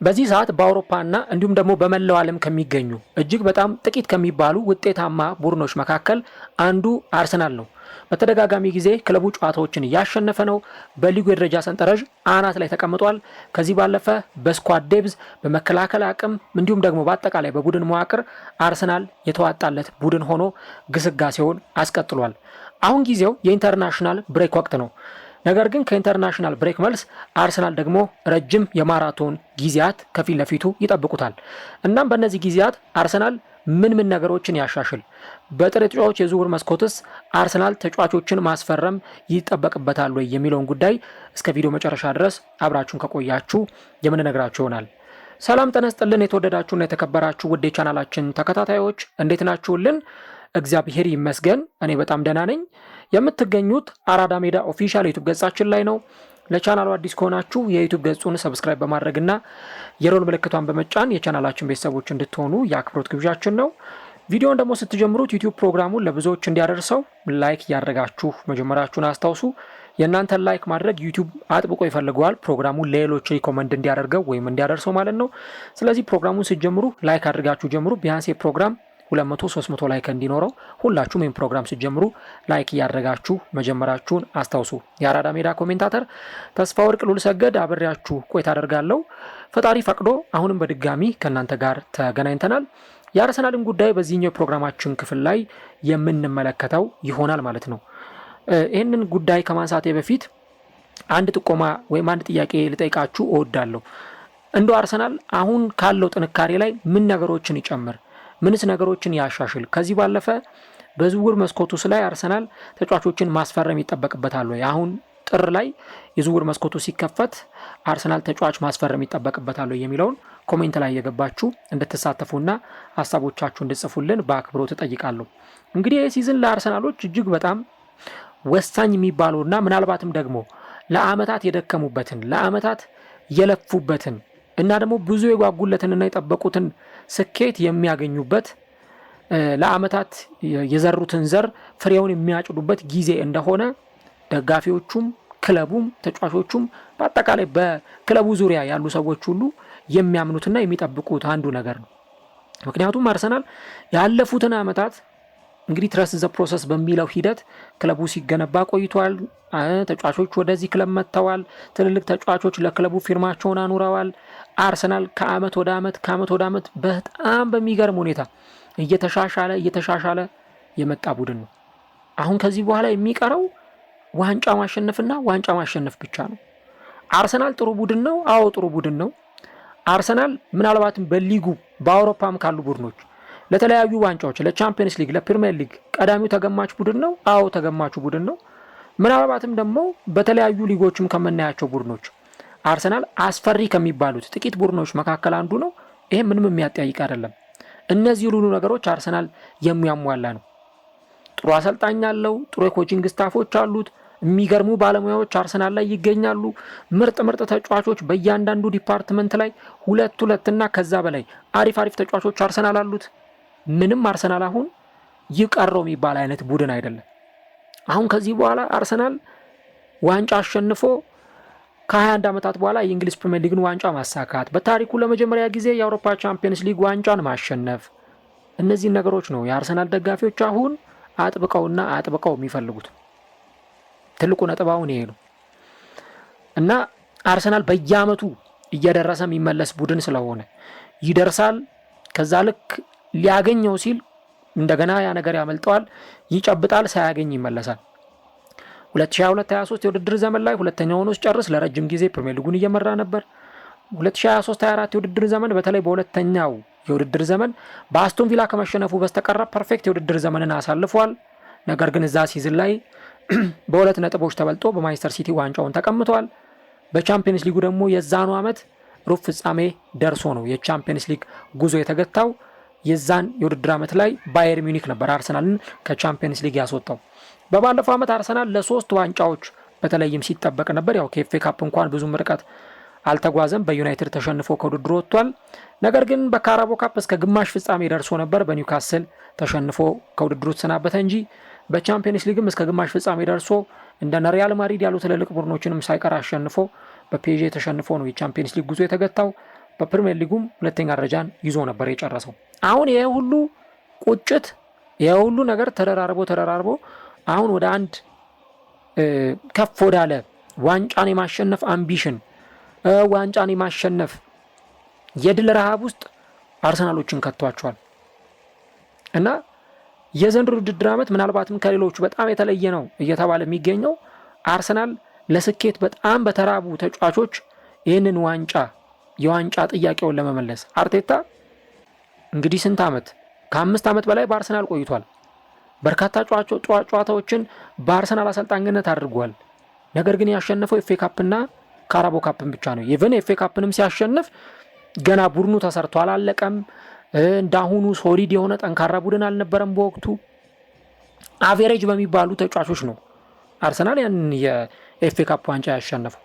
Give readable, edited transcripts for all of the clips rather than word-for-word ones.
በዚህ ሰዓት በአውሮፓና እንዲሁም ደግሞ በመላው ዓለም ከሚገኙ እጅግ በጣም ጥቂት ከሚባሉ ውጤታማ ቡድኖች መካከል አንዱ አርሰናል ነው። በተደጋጋሚ ጊዜ ክለቡ ጨዋታዎችን እያሸነፈ ነው። በሊጉ የደረጃ ሰንጠረዥ አናት ላይ ተቀምጧል። ከዚህ ባለፈ በስኳድ ዴብዝ፣ በመከላከል አቅም እንዲሁም ደግሞ በአጠቃላይ በቡድን መዋቅር አርሰናል የተዋጣለት ቡድን ሆኖ ግስጋሴውን አስቀጥሏል። አሁን ጊዜው የኢንተርናሽናል ብሬክ ወቅት ነው። ነገር ግን ከኢንተርናሽናል ብሬክ መልስ አርሰናል ደግሞ ረጅም የማራቶን ጊዜያት ከፊት ለፊቱ ይጠብቁታል። እናም በእነዚህ ጊዜያት አርሰናል ምን ነገሮችን ያሻሽል? በጥሬ ተጫዋቾች የዝውውር መስኮትስ አርሰናል ተጫዋቾችን ማስፈረም ይጠበቅበታል ወይ የሚለውን ጉዳይ እስከ ቪዲዮ መጨረሻ ድረስ አብራችሁን ከቆያችሁ የምንነግራችሁ ይሆናል። ሰላም ጤና ይስጥልን። የተወደዳችሁና የተከበራችሁ ውድ የቻናላችን ተከታታዮች እንዴት ናችሁልን? እግዚአብሔር ይመስገን እኔ በጣም ደህና ነኝ። የምትገኙት አራዳ ሜዳ ኦፊሻል ዩቲዩብ ገጻችን ላይ ነው። ለቻናሉ አዲስ ከሆናችሁ የዩቲዩብ ገጹን ሰብስክራይብ በማድረግና የሮል ምልክቷን በመጫን የቻናላችን ቤተሰቦች እንድትሆኑ የአክብሮት ግብዣችን ነው። ቪዲዮውን ደግሞ ስትጀምሩት ዩቲዩብ ፕሮግራሙን ለብዙዎች እንዲያደርሰው ላይክ ያደረጋችሁ መጀመራችሁን አስታውሱ። የእናንተን ላይክ ማድረግ ዩቲዩብ አጥብቆ ይፈልገዋል፣ ፕሮግራሙን ለሌሎች ሪኮመንድ እንዲያደርገው ወይም እንዲያደርሰው ማለት ነው። ስለዚህ ፕሮግራሙን ስትጀምሩ ላይክ አድርጋችሁ ጀምሩ። ቢያንስ የፕሮግራም 200-300 ላይክ እንዲኖረው ሁላችሁም ይህን ፕሮግራም ስትጀምሩ ላይክ እያደረጋችሁ መጀመራችሁን አስታውሱ። የአራዳ ሜዳ ኮሜንታተር ተስፋ ወርቅ ሉል ሰገድ አብሬያችሁ ቆይታ አደርጋለሁ። ፈጣሪ ፈቅዶ አሁንም በድጋሚ ከእናንተ ጋር ተገናኝተናል። የአርሰናልን ጉዳይ በዚህኛው ፕሮግራማችን ክፍል ላይ የምንመለከተው ይሆናል ማለት ነው። ይህንን ጉዳይ ከማንሳቴ በፊት አንድ ጥቆማ ወይም አንድ ጥያቄ ልጠይቃችሁ እወዳለሁ። እንደው አርሰናል አሁን ካለው ጥንካሬ ላይ ምን ነገሮችን ይጨምር? ምንስ ነገሮችን ያሻሽል? ከዚህ ባለፈ በዝውውር መስኮቱስ ላይ አርሰናል ተጫዋቾችን ማስፈረም ይጠበቅበታል ወይ? አሁን ጥር ላይ የዝውውር መስኮቱ ሲከፈት አርሰናል ተጫዋች ማስፈረም ይጠበቅበታል ወይ የሚለውን ኮሜንት ላይ እየገባችሁ እንድትሳተፉና ሀሳቦቻችሁ እንድጽፉልን በአክብሮት እጠይቃለሁ። እንግዲህ ይህ ሲዝን ለአርሰናሎች እጅግ በጣም ወሳኝ የሚባለውና ምናልባትም ደግሞ ለአመታት የደከሙበትን ለአመታት የለፉበትን እና ደግሞ ብዙ የጓጉለትንና የጠበቁትን ስኬት የሚያገኙበት ለአመታት የዘሩትን ዘር ፍሬውን የሚያጭዱበት ጊዜ እንደሆነ ደጋፊዎቹም ክለቡም ተጫዋቾቹም በአጠቃላይ በክለቡ ዙሪያ ያሉ ሰዎች ሁሉ የሚያምኑትና የሚጠብቁት አንዱ ነገር ነው። ምክንያቱም አርሰናል ያለፉትን አመታት እንግዲህ ትረስት ዘ ፕሮሰስ በሚለው ሂደት ክለቡ ሲገነባ ቆይቷል። ተጫዋቾች ወደዚህ ክለብ መጥተዋል። ትልልቅ ተጫዋቾች ለክለቡ ፊርማቸውን አኑረዋል። አርሰናል ከአመት ወደ አመት በጣም በሚገርም ሁኔታ እየተሻሻለ የመጣ ቡድን ነው። አሁን ከዚህ በኋላ የሚቀረው ዋንጫ ማሸነፍና ዋንጫ ማሸነፍ ብቻ ነው። አርሰናል ጥሩ ቡድን ነው። አዎ ጥሩ ቡድን ነው። አርሰናል ምናልባትም በሊጉ በአውሮፓም ካሉ ቡድኖች ለተለያዩ ዋንጫዎች ለቻምፒየንስ ሊግ፣ ለፕሪሚየር ሊግ ቀዳሚው ተገማች ቡድን ነው። አዎ ተገማቹ ቡድን ነው። ምናልባትም ደግሞ በተለያዩ ሊጎችም ከምናያቸው ቡድኖች አርሰናል አስፈሪ ከሚባሉት ጥቂት ቡድኖች መካከል አንዱ ነው። ይሄ ምንም የሚያጠያይቅ አይደለም። እነዚህ ሁሉ ነገሮች አርሰናል የሚያሟላ ነው። ጥሩ አሰልጣኝ አለው። ጥሩ የኮቺንግ ስታፎች አሉት። የሚገርሙ ባለሙያዎች አርሰናል ላይ ይገኛሉ። ምርጥ ተጫዋቾች በእያንዳንዱ ዲፓርትመንት ላይ ሁለትና ከዛ በላይ አሪፍ ተጫዋቾች አርሰናል አሉት። ምንም አርሰናል አሁን ይቀረው የሚባል አይነት ቡድን አይደለም። አሁን ከዚህ በኋላ አርሰናል ዋንጫ አሸንፎ ከ21 ዓመታት በኋላ የእንግሊዝ ፕሪሚየር ሊግን ዋንጫ ማሳካት፣ በታሪኩ ለመጀመሪያ ጊዜ የአውሮፓ ቻምፒየንስ ሊግ ዋንጫን ማሸነፍ፣ እነዚህ ነገሮች ነው የአርሰናል ደጋፊዎች አሁን አጥብቀው የሚፈልጉት። ትልቁ ነጥብ አሁን ይሄ ነው እና አርሰናል በየአመቱ እየደረሰ የሚመለስ ቡድን ስለሆነ ይደርሳል። ከዛ ልክ ሊያገኘው ሲል እንደገና ያ ነገር ያመልጠዋል፣ ይጨብጣል፣ ሳያገኝ ይመለሳል። 2022-23 የውድድር ዘመን ላይ ሁለተኛውን ውስጥ ጨርስ ለረጅም ጊዜ ፕሪሚየር ሊጉን እየመራ ነበር። 2023-24 የውድድር ዘመን በተለይ በሁለተኛው የውድድር ዘመን በአስቶን ቪላ ከመሸነፉ በስተቀር ፐርፌክት የውድድር ዘመንን አሳልፏል። ነገር ግን እዛ ሲዝን ላይ በሁለት ነጥቦች ተበልጦ በማንቸስተር ሲቲ ዋንጫውን ተቀምጧል። በቻምፒየንስ ሊጉ ደግሞ የዛኑ አመት ሩብ ፍጻሜ ደርሶ ነው የቻምፒየንስ ሊግ ጉዞ የተገታው። የዛን የውድድር አመት ላይ ባየር ሚዩኒክ ነበር አርሰናልን ከቻምፒየንስ ሊግ ያስወጣው። በባለፈው አመት አርሰናል ለ3 ዋንጫዎች በተለይም ሲጠበቅ ነበር። ያው ከኤፍኤ ካፕ እንኳን ብዙም ርቀት አልተጓዘም። በዩናይትድ ተሸንፎ ከውድድሩ ወጥቷል። ነገር ግን በካራቦ ካፕ እስከ ግማሽ ፍጻሜ ደርሶ ነበር። በኒውካስል ተሸንፎ ከውድድሩ ተሰናበተ እንጂ በቻምፒየንስ ሊግም እስከ ግማሽ ፍጻሜ ደርሶ እንደነ ሪያል ማድሪድ ያሉ ትልልቅ ቡድኖችንም ሳይቀር አሸንፎ በፒኤስጂ ተሸንፎ ነው የቻምፒየንስ ሊግ ጉዞ የተገታው። በፕሪሚየር ሊጉም ሁለተኛ ደረጃን ይዞ ነበር የጨረሰው። አሁን ይሄ ሁሉ ቁጭት ይሄ ሁሉ ነገር ተደራርቦ አሁን ወደ አንድ ከፍ ወዳለ ዋንጫን የማሸነፍ አምቢሽን ዋንጫን የማሸነፍ የድል ረሃብ ውስጥ አርሰናሎችን ከቷቸዋል እና የዘንድሮ ውድድር ዓመት ምናልባትም ከሌሎቹ በጣም የተለየ ነው እየተባለ የሚገኘው አርሰናል ለስኬት በጣም በተራቡ ተጫዋቾች ይህንን የዋንጫ ጥያቄውን ለመመለስ አርቴታ እንግዲህ ስንት ዓመት ከ5 ዓመት በላይ በአርሰናል ቆይቷል። በርካታ ጨዋታዎችን በአርሰናል አሰልጣኝነት አድርጓል። ነገር ግን ያሸነፈው ኤፍኤ ካፕና ካራቦ ካፕን ብቻ ነው። ኢቨን ኤፍኤ ካፕንም ሲያሸንፍ ገና ቡድኑ ተሰርቶ አላለቀም። እንዳሁኑ ሶሊድ የሆነ ጠንካራ ቡድን አልነበረም። በወቅቱ አቬሬጅ በሚባሉ ተጫዋቾች ነው አርሰናል ያንን የኤፍኤ ካፕ ዋንጫ ያሸነፈው።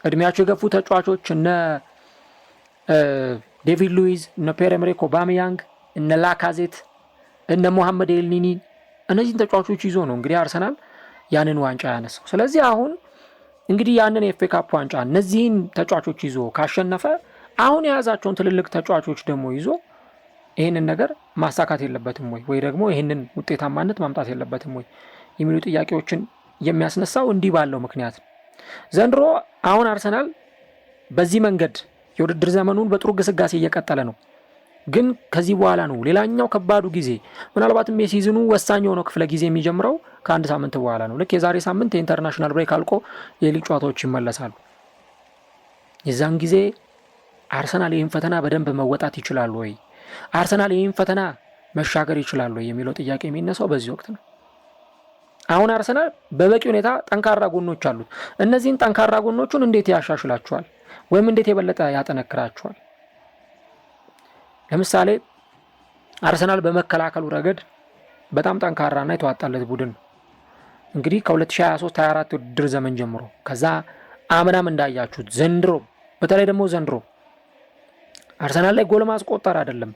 እድሜያቸው የገፉ ተጫዋቾች እነ ዴቪድ ሉዊዝ፣ እነ ፒየር-ኤመሪክ ኦባሜያንግ፣ እነ ላካዜት፣ እነ ሞሐመድ ኤልኒኒ እነዚህን ተጫዋቾች ይዞ ነው እንግዲህ አርሰናል ያንን ዋንጫ ያነሳው። ስለዚህ አሁን እንግዲህ ያንን የኤፍኤ ካፕ ዋንጫ እነዚህን ተጫዋቾች ይዞ ካሸነፈ አሁን የያዛቸውን ትልልቅ ተጫዋቾች ደግሞ ይዞ ይህንን ነገር ማሳካት የለበትም ወይ ደግሞ ይህንን ውጤታማነት ማምጣት የለበትም ወይ የሚሉ ጥያቄዎችን የሚያስነሳው እንዲህ ባለው ምክንያት ነው። ዘንድሮ አሁን አርሰናል በዚህ መንገድ የውድድር ዘመኑን በጥሩ ግስጋሴ እየቀጠለ ነው። ግን ከዚህ በኋላ ነው ሌላኛው ከባዱ ጊዜ፣ ምናልባትም የሲዝኑ ወሳኝ የሆነው ክፍለ ጊዜ የሚጀምረው ከአንድ ሳምንት በኋላ ነው። ልክ የዛሬ ሳምንት የኢንተርናሽናል ብሬክ አልቆ የሊግ ጨዋታዎች ይመለሳሉ። የዛን ጊዜ አርሰናል ይህን ፈተና በደንብ መወጣት ይችላል ወይ፣ አርሰናል ይህን ፈተና መሻገር ይችላል ወይ የሚለው ጥያቄ የሚነሳው በዚህ ወቅት ነው። አሁን አርሰናል በበቂ ሁኔታ ጠንካራ ጎኖች አሉት። እነዚህን ጠንካራ ጎኖቹን እንዴት ያሻሽላቸዋል ወይም እንዴት የበለጠ ያጠነክራቸዋል? ለምሳሌ አርሰናል በመከላከሉ ረገድ በጣም ጠንካራና የተዋጣለት ቡድን ነው። እንግዲህ ከ2023-24 ውድድር ዘመን ጀምሮ ከዛ አምናም እንዳያችሁት ዘንድሮ በተለይ ደግሞ ዘንድሮ አርሰናል ላይ ጎል ማስቆጠር አይደለም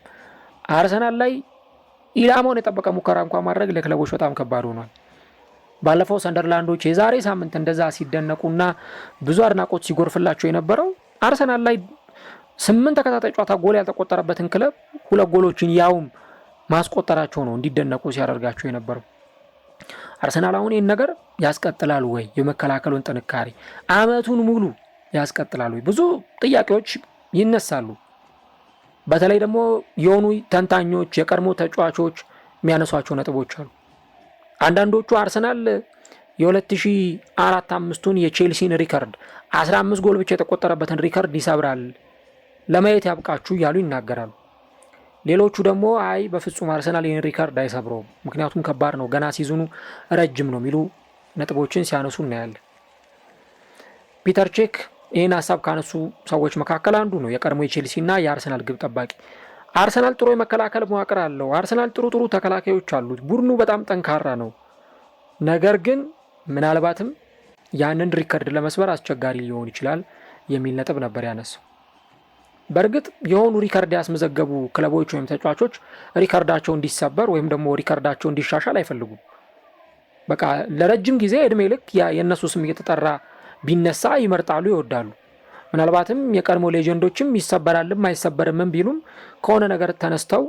አርሰናል ላይ ኢላማውን የጠበቀ ሙከራ እንኳን ማድረግ ለክለቦች በጣም ከባድ ሆኗል። ባለፈው ሰንደርላንዶች የዛሬ ሳምንት እንደዛ ሲደነቁና ብዙ አድናቆት ሲጎርፍላቸው የነበረው አርሰናል ላይ 8 ተከታታይ ጨዋታ ጎል ያልተቆጠረበትን ክለብ 2 ጎሎችን ያውም ማስቆጠራቸው ነው እንዲደነቁ ሲያደርጋቸው የነበረው። አርሰናል አሁን ይህን ነገር ያስቀጥላል ወይ? የመከላከሉን ጥንካሬ አመቱን ሙሉ ያስቀጥላል ወይ? ብዙ ጥያቄዎች ይነሳሉ። በተለይ ደግሞ የሆኑ ተንታኞች የቀድሞ ተጫዋቾች የሚያነሷቸው ነጥቦች አሉ። አንዳንዶቹ አርሰናል የ2004-5ቱን የቼልሲን ሪከርድ 15 ጎል ብቻ የተቆጠረበትን ሪከርድ ይሰብራል፣ ለማየት ያብቃችሁ እያሉ ይናገራሉ። ሌሎቹ ደግሞ አይ በፍጹም አርሰናል ይህን ሪከርድ አይሰብረውም፣ ምክንያቱም ከባድ ነው፣ ገና ሲዝኑ ረጅም ነው የሚሉ ነጥቦችን ሲያነሱ እናያለን። ፒተር ቼክ ይህን ሀሳብ ካነሱ ሰዎች መካከል አንዱ ነው። የቀድሞ የቼልሲና የአርሰናል ግብ ጠባቂ። አርሰናል ጥሩ የመከላከል መዋቅር አለው፣ አርሰናል ጥሩ ተከላካዮች አሉት፣ ቡድኑ በጣም ጠንካራ ነው። ነገር ግን ምናልባትም ያንን ሪከርድ ለመስበር አስቸጋሪ ሊሆን ይችላል የሚል ነጥብ ነበር ያነሳው። በእርግጥ የሆኑ ሪከርድ ያስመዘገቡ ክለቦች ወይም ተጫዋቾች ሪከርዳቸው እንዲሰበር ወይም ደግሞ ሪከርዳቸው እንዲሻሻል አይፈልጉም። በቃ ለረጅም ጊዜ እድሜ ልክ የእነሱ ስም እየተጠራ ቢነሳ ይመርጣሉ፣ ይወዳሉ። ምናልባትም የቀድሞ ሌጀንዶችም ይሰበራልም አይሰበርምም ቢሉም ከሆነ ነገር ተነስተው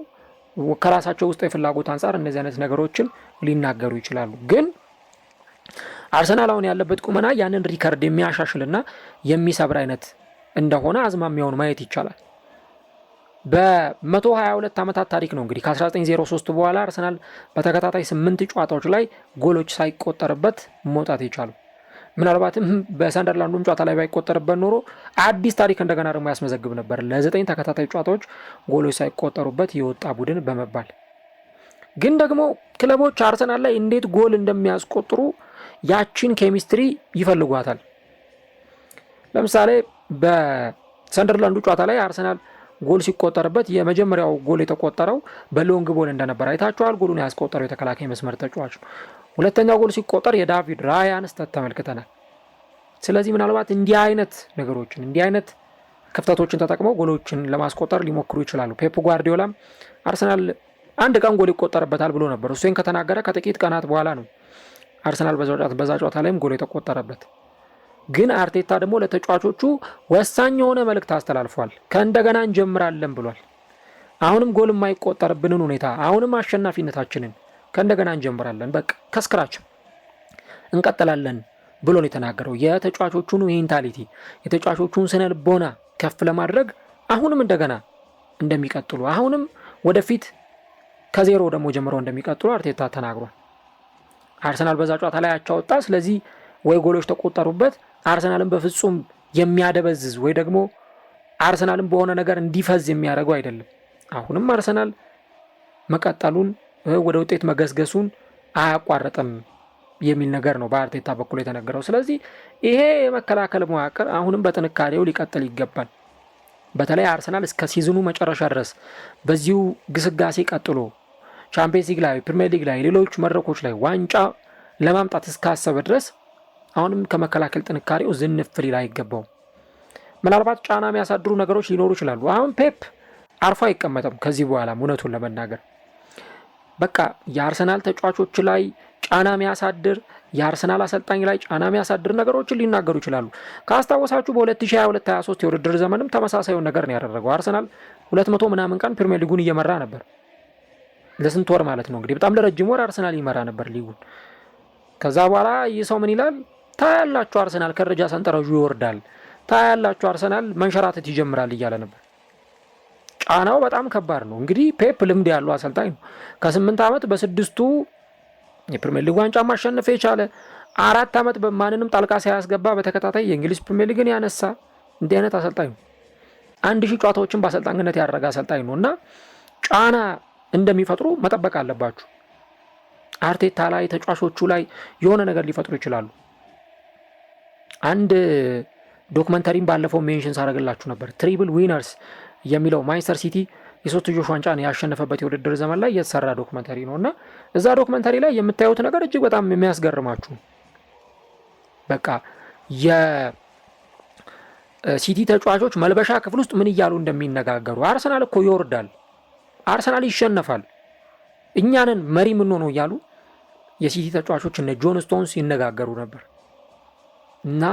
ከራሳቸው ውስጥ የፍላጎት አንጻር እነዚህ አይነት ነገሮችን ሊናገሩ ይችላሉ። ግን አርሰናል አሁን ያለበት ቁመና ያንን ሪከርድ የሚያሻሽልና የሚሰብር አይነት እንደሆነ አዝማሚያውን ማየት ይቻላል። በ122 ዓመታት ታሪክ ነው እንግዲህ ከ1903 በኋላ አርሰናል በተከታታይ 8 ጨዋታዎች ላይ ጎሎች ሳይቆጠርበት መውጣት የቻሉ። ምናልባትም በሰንደርላንዱም ጨዋታ ላይ ባይቆጠርበት ኖሮ አዲስ ታሪክ እንደገና ደግሞ ያስመዘግብ ነበር፣ ለ9 ተከታታይ ጨዋታዎች ጎሎች ሳይቆጠሩበት የወጣ ቡድን በመባል። ግን ደግሞ ክለቦች አርሰናል ላይ እንዴት ጎል እንደሚያስቆጥሩ ያችን ኬሚስትሪ ይፈልጓታል። ለምሳሌ በሰንደርላንዱ ጨዋታ ላይ አርሰናል ጎል ሲቆጠርበት የመጀመሪያው ጎል የተቆጠረው በሎንግ ቦል እንደነበር አይታችኋል። ጎሉን ያስቆጠረው የተከላካይ መስመር ተጫዋች ነው። ሁለተኛው ጎል ሲቆጠር የዳቪድ ራያን ስህተት ተመልክተናል። ስለዚህ ምናልባት እንዲህ አይነት ነገሮችን እንዲህ አይነት ክፍተቶችን ተጠቅመው ጎሎችን ለማስቆጠር ሊሞክሩ ይችላሉ። ፔፕ ጓርዲዮላም አርሰናል አንድ ቀን ጎል ይቆጠርበታል ብሎ ነበር። እሱን ከተናገረ ከጥቂት ቀናት በኋላ ነው አርሰናል በዛ ጨዋታ ላይም ጎል የተቆጠረበት። ግን አርቴታ ደግሞ ለተጫዋቾቹ ወሳኝ የሆነ መልእክት አስተላልፏል። ከእንደገና እንጀምራለን ብሏል። አሁንም ጎል የማይቆጠርብንን ሁኔታ፣ አሁንም አሸናፊነታችንን ከእንደገና እንጀምራለን፣ በቃ ከስክራች እንቀጥላለን ብሎ ነው የተናገረው። የተጫዋቾቹን ሜንታሊቲ የተጫዋቾቹን ስነ ልቦና ከፍ ለማድረግ አሁንም እንደገና እንደሚቀጥሉ፣ አሁንም ወደፊት ከዜሮ ደግሞ ጀምሮ እንደሚቀጥሉ አርቴታ ተናግሯል። አርሰናል በዛ ጨዋታ ላይ አቻ ወጣ። ስለዚህ ወይ ጎሎች ተቆጠሩበት አርሰናልን በፍጹም የሚያደበዝዝ ወይ ደግሞ አርሰናልን በሆነ ነገር እንዲፈዝ የሚያደርገው አይደለም። አሁንም አርሰናል መቀጠሉን ወደ ውጤት መገስገሱን አያቋርጥም የሚል ነገር ነው በአርቴታ በኩል የተነገረው። ስለዚህ ይሄ የመከላከል መዋቅር አሁንም በጥንካሬው ሊቀጥል ይገባል። በተለይ አርሰናል እስከ ሲዝኑ መጨረሻ ድረስ በዚሁ ግስጋሴ ቀጥሎ ቻምፒየንስ ሊግ ላይ፣ ፕሪሚየር ሊግ ላይ፣ ሌሎች መድረኮች ላይ ዋንጫ ለማምጣት እስካሰበ ድረስ አሁንም ከመከላከል ጥንካሬው ዝንፍ ሊል አይገባውም። ምናልባት ጫና የሚያሳድሩ ነገሮች ሊኖሩ ይችላሉ። አሁን ፔፕ አርፎ አይቀመጥም ከዚህ በኋላ እውነቱን ለመናገር በቃ የአርሰናል ተጫዋቾች ላይ ጫና የሚያሳድር የአርሰናል አሰልጣኝ ላይ ጫና የሚያሳድር ነገሮችን ሊናገሩ ይችላሉ። ካስታወሳችሁ በ2022-23 የውድድር ዘመንም ተመሳሳዩን ነገር ነው ያደረገው። አርሰናል 200 ምናምን ቀን ፕሪሚየር ሊጉን እየመራ ነበር። ለስንት ወር ማለት ነው እንግዲህ፣ በጣም ለረጅም ወር አርሰናል ይመራ ነበር ሊጉን። ከዛ በኋላ ይህ ሰው ምን ይላል? ታያላችሁ አርሰናል ከደረጃ ሰንጠረዡ ይወርዳል፣ ታያላችሁ አርሰናል መንሸራተት ይጀምራል እያለ ነበር። ጫናው በጣም ከባድ ነው። እንግዲህ ፔፕ ልምድ ያለው አሰልጣኝ ነው። ከ8 ዓመት በስድስቱ የፕሪሚየር ሊግ ዋንጫ ማሸነፍ የቻለ 4 ዓመት በማንንም ጣልቃ ሳያስገባ በተከታታይ የእንግሊዝ ፕሪሚየር ሊግን ያነሳ እንዲህ አይነት አሰልጣኝ ነው። 1000 ጨዋታዎችን በአሰልጣኝነት ያደረገ አሰልጣኝ ነው እና ጫና እንደሚፈጥሩ መጠበቅ አለባችሁ። አርቴታ ላይ ተጫዋቾቹ ላይ የሆነ ነገር ሊፈጥሩ ይችላሉ። አንድ ዶክመንተሪም ባለፈው ሜንሽን ሳደርግላችሁ ነበር። ትሪብል ዊነርስ የሚለው ማንቸስተር ሲቲ የሶስትዮሽ ዋንጫን ያሸነፈበት የውድድር ዘመን ላይ የተሰራ ዶክመንተሪ ነው እና እዛ ዶክመንተሪ ላይ የምታዩት ነገር እጅግ በጣም የሚያስገርማችሁ በቃ የሲቲ ተጫዋቾች መልበሻ ክፍል ውስጥ ምን እያሉ እንደሚነጋገሩ፣ አርሰናል እኮ ይወርዳል፣ አርሰናል ይሸነፋል፣ እኛንን መሪ ምን ሆነው እያሉ የሲቲ ተጫዋቾች እነ ጆን ስቶንስ ይነጋገሩ ነበር እና